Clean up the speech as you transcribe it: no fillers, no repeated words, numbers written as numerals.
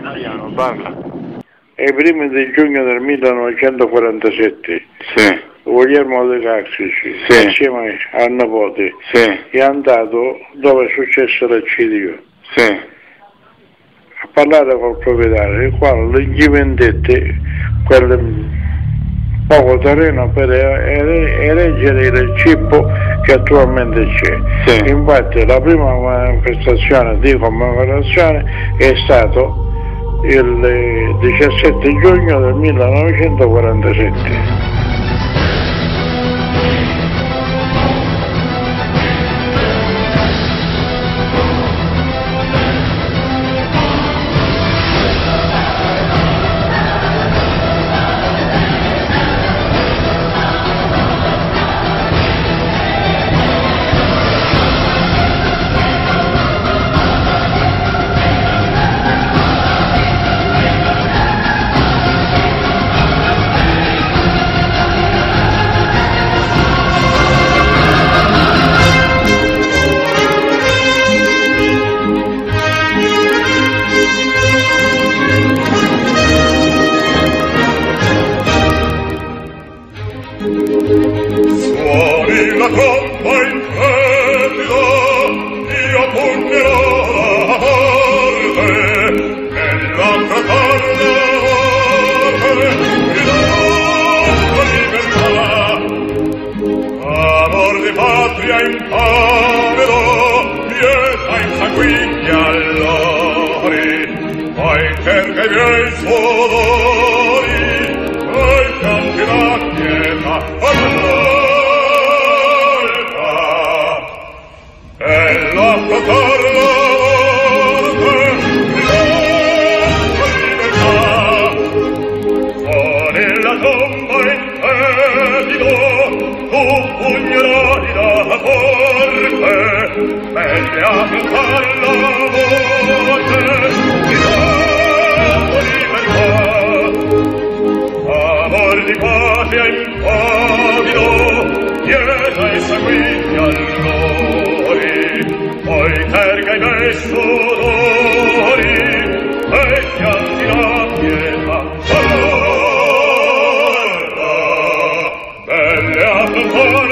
Mariano, parla. Ai primi di giugno del 1947, Sì, Guglielmo De Caxici, Sì. assieme al nipote, sì, è andato dove è successo l'eccidio sì, a parlare col proprietario, il quale gli vendette quel poco terreno per eleggere il cippo che attualmente c'è. Sì. Infatti la prima manifestazione di commemorazione è stato il 17 giugno del 1947. Suoni la tromba intrepida, io pugnerò la morte, nell'altra corda amor di patria impavero, pietà insanguiglia allori, poi cerca i miei sudori, poi canti la pietà all'alba, e la fraterna la tomba intrepido, tu pugnerai la forte, belle a cantar la morte, di libertà. Amor di patria impavido, pietà e sanguigna allori, poi terga i miei sudori, e pianti la pietà all'alba, belle a cantar